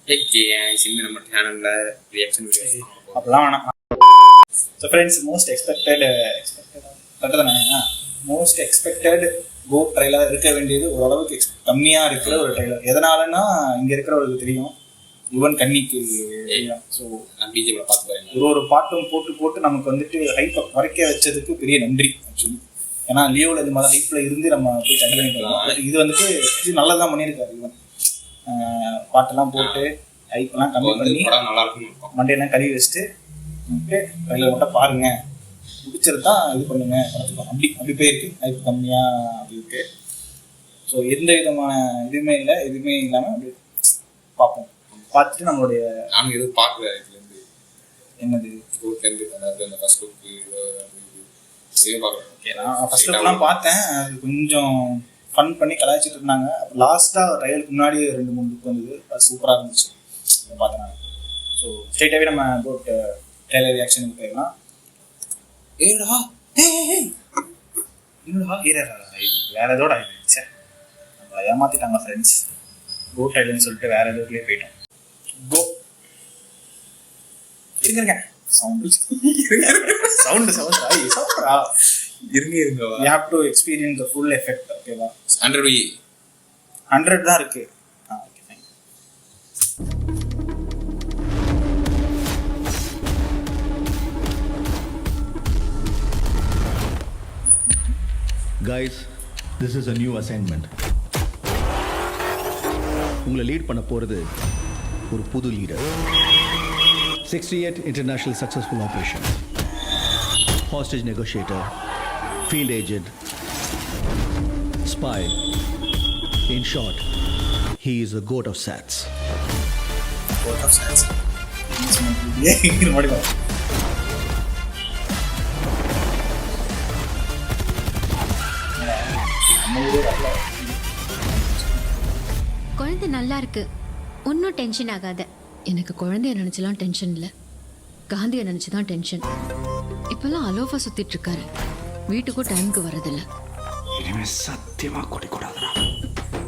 நம்ம சேனல்ல reaction videos அப்பெல்லாம் வேணாம். ஸோ ஃப்ரெண்ட்ஸ், மோஸ்ட் எக்ஸ்பெக்டட் கோ ட்ரைலர் இருக்க வேண்டியது ஓரளவுக்கு கம்மியாக இருக்கிற ஒரு ட்ரைலர். எதனாலன்னா இங்கே இருக்கிறவங்களுக்கு தெரியும், யுவன் கன்னிக்கு தெரியும். ஸோ நான் பிஜேபியில் பார்த்துக்கிறேன். ஒரு பாட்டும் போட்டு நமக்கு வந்துட்டு ஹைப்பை குறைக்க வச்சதுக்கு பெரிய நன்றி ஆக்சுவலி. ஏன்னா லியோவில் இது மாதிரி ஹைப்பில் இருந்து நம்ம போய் சண்டை பண்ணிட்டு இது வந்துட்டு நல்லதான் பண்ணியிருக்காரு யுவன். பாட்டெல்லாம் போட்டு ஹைப்பெல்லாம் கம்மி பண்ணி நல்லா இருக்கும். மண்டையெல்லாம் கழுவி வச்சுட்டு ட்ரைலர் மட்டும் பாருங்க, பிடிச்சது தான் இது பண்ணுங்க பார்த்துக்கலாம். அப்படி போயிருக்கு, ஹைப் கம்மியாக அப்படி இருக்கு. ஸோ எந்த விதமான எதுவுமே இல்லாமல் அப்படி பார்ப்போம். பார்த்துட்டு நம்மளுடைய நாங்கள் எதுவும் பார்க்கல இதுலேருந்து என்னது ரோட்லேருந்து, அதாவது அந்த ஃபர்ஸ்ட் லுக்கு பார்க்குறேன். ஓகே, நான் ஃபர்ஸ்ட் லுக்லாம் பார்த்தேன். அது கொஞ்சம் ஃபன் பண்ணி கலாய்ச்சிட்டு இருந்தாங்க. அப்புறம் லாஸ்ட்டாக ட்ரையலுக்கு முன்னாடி 2-3 லுக் வந்தது, அது சூப்பராக இருந்துச்சு பார்த்தேன் நான். ஸோ ஸ்ட்ரெயிட்டாகவே நம்ம போட் ட்ரைலர் ரியாக்ஷனுக்கு போயிடலாம். ஏடா என்னடா ஹீரரா வேற ஏதோட ஆயிடுச்சு. நம்மளை ஏமாத்திட்டாங்க ஃப்ரெண்ட்ஸ். கோ ட்ரைலர்னு சொல்லிட்டு வேற ஏதோக்குள்ளே போயிட்டோம். கோ இருங்க சவுண்ட் சவுண்டா இருங்க you have to experience the full effect. ஓகேவா? 100 தான் இருக்கு. Okay fine. Guys, this is a new assignment. உங்களை லீட் பண்ண போறது ஒரு புது leader. 68 international successful operations, hostage negotiator, field agent, spy. In short, he is a goat of SATs. குழந்தை நல்லா இருக்கு, ஒன்றும் டென்ஷன் ஆகாத. எனக்கு குழந்தைய நினைச்சலாம் டென்ஷன் இல்லை, காந்தியை நினைச்சுதான் டென்ஷன். இப்பெல்லாம் அலோஃபா சுத்திட்டு இருக்காரு, வீட்டுக்கும் டைமுக்கு வரதில்லை. சத்தியமா கூடாதுடா.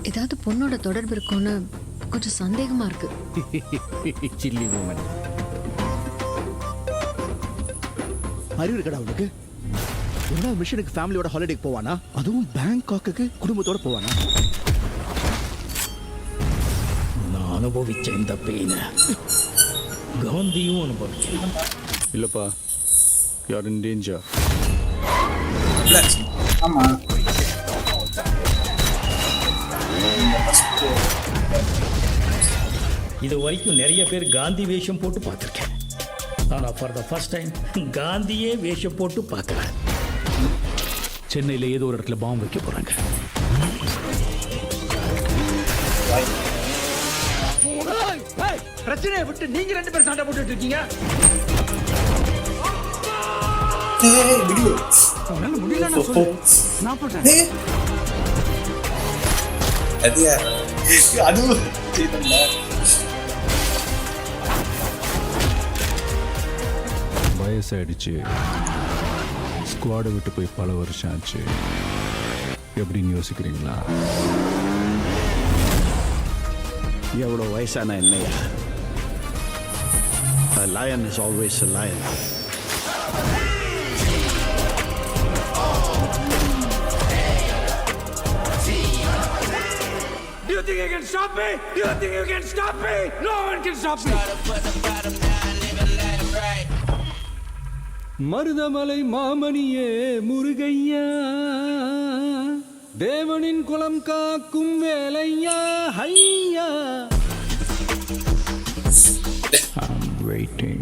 ஏதாவது பொண்ணோட தொடர்பு இருக்கும்னு கொஞ்சம் சந்தேகமா இருக்கு. Silly moment. அறிவு இருக்கடா உனக்கு? என்ன மிஷனுக்கு ஃபேமிலியோட ஹாலிடேக்கு போவானா? அதுவும் பேங்காக்கு குடும்பத்தோட போவானா? நான் அனுபவிச்ச இந்த பெயினை காந்தியும் அனுபவிக்கலாம். இல்லப்பா, யூ ஆர் இன் டேஞ்சர். ஆமா, இது வரைக்கும் நிறைய பேர் காந்தி வேஷம் போட்டு பார்த்துருக்கேன். ஆனால் ஃபார் த ஃபர்ஸ்ட் டைம் காந்தியே வேஷம் போட்டு பார்க்குறேன். சென்னையில் ஏதோ ஒரு இடத்துல பாம்பு வைக்க போறாங்க. பிரச்சனையை விட்டு நீங்க 2 பேரும் சண்டை போட்டுட்டு இருக்கீங்க. முடியல நான் போட்டேன். வயசாயிடுச்சு, ஸ்குவாடை விட்டு போய் பல வருஷம் ஆச்சு. எப்படின்னு யோசிக்கிறீங்களா? எவ்வளோ வயசான என்னையா? A lion is always a lion. Do you think you can stop me? Do you think you can stop me? No one can stop me. Marudhamalai மாமணியே முருகையா, தேவனின் குலம் காக்கும் வேலையா, ஹையா. I'm waiting.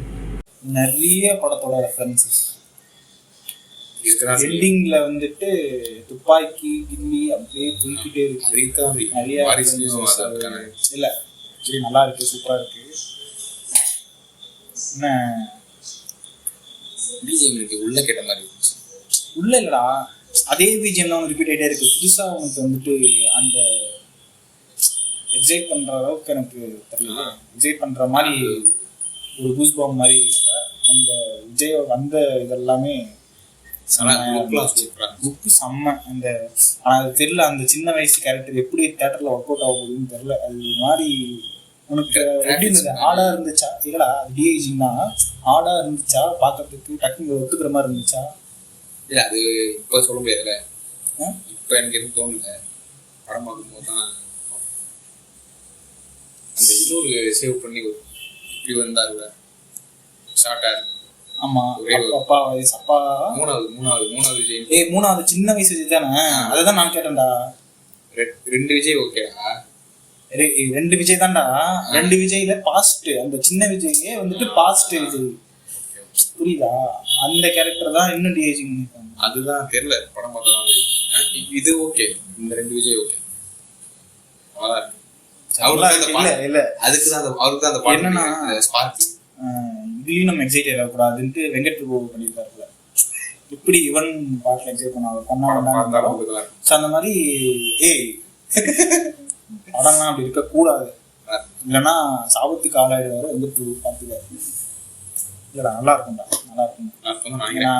நிறைய படத்தோட ரெஃபரன்சஸ் எண்டிங்ல வந்துட்டு துப்பாக்கி கில்லி அப்படியே போய்கிட்டே இருக்கு. நிறைய இல்ல சரி, நல்லா இருக்கு, சூப்பரா இருக்கு. என்ன பிஜேபி உள்ள கேட்ட மாதிரி இருந்துச்சு. உள்ள இல்லடா, அதே பிஜிஎம் தான் ரிப்பீட் ஆகிட்டே இருக்கு. புதுசா உனக்கு வந்துட்டு அந்த எக்ஸைட் பண்ற அளவுக்கு எனக்கு தெரியல. எக்ஸைட் பண்ற மாதிரி ஒரு கூஸ் பாம் மாதிரி அந்த விஜய் அந்த இதெல்லாமே புக்கு செம்ம. அந்த ஆனால் அது தெரியல, அந்த சின்ன வயசு கேரக்டர் எப்படி தேட்டரில் ஒர்க் அவுட் ஆக போகுதுன்னு தெரியல. அது மாதிரி உனக்கு எப்படி இருந்தது? ஆடா இருந்துச்சா? இல்லடா டிஐஜின்னா ஆடா இருந்துச்சா? பார்க்கறதுக்கு டக்குனு ஒத்துக்கிற மாதிரி இருந்துச்சா? இல்லை அது இப்போ சொல்ல முடியாதுல்ல. இப்போ எனக்கு எதுவும் தோணல. படம் பார்க்கும்போது தான் அந்த இன்னொரு சேவ் பண்ணி இப்படி வந்தாருல ஷார்ட்டா. ஆமா, அப்பா வயசு அப்பா மூணாவது விஜய். மூணாவது சின்ன வயசு விஜய் தானே? அதான் நான் கேட்டேன்டா. 2 விஜய் ஓகேடா. 2 விஜய் தான்டா. 2 விஜய்ல பாஸ்ட், அந்த சின்ன விஜயே வந்துட்டு பாஸ்ட் விஜய், புரியுதா? அந்த கேரக்டர் தான் இன்னும் டிஐஜி பண்ணிருக்காங்க. அதுதான் தெரியல, படம் பார்த்தா இது ஓகே. இந்த 2 விஜய் ஓகே, அவ்வளவுதான் இருக்கு. அவருக்கு தான் அந்த பாட்டு என்னன்னா ஸ்பார்க். இதுலயும் நம்ம எக்ஸைட் ஆகக்கூடாதுன்ட்டு வெங்கட் பிரபு பண்ணியிருக்காருல, இப்படி இவன் பாட்டில் எக்ஸைட் பண்ண அந்த மாதிரி. படம்லாம் அப்படி இருக்க கூடாது, இல்லைன்னா சாபத்துக்கு ஆளாயிடுவாரு வெங்கட் பிரபு. பார்த்துக்காரு இல்லடா, நல்லா இருக்கும்டா, நல்லா இருக்கும். ஏன்னா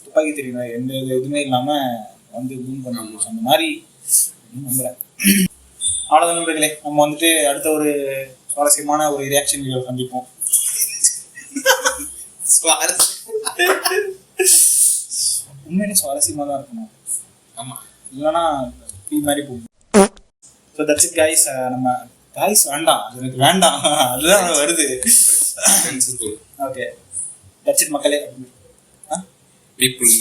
துப்பாக்கி தெரியுங்க, எந்த இதுவுமே இல்லாம வந்து பூம் பண்ண முடியும் அந்த மாதிரி நம்புறேன். அவ்வளோதான் நண்பர்களே, நம்ம வந்துட்டு அடுத்த ஒரு சுவாரஸ்யமான ஒரு ரியாக்ஷன் வீடியோ சந்திப்போம். உண்மையிலே சுவாரஸ்யமா தான் இருக்கணும். ஆமா, இல்லைன்னா டீ மாதிரி போகும். So that's it guys. நம்ம கைஸ் வேண்டாம், எனக்கு வேண்டாம், அதுதான் வருது. ஓகே, தட்ஸ் இட் மக்களே. பீப்புள்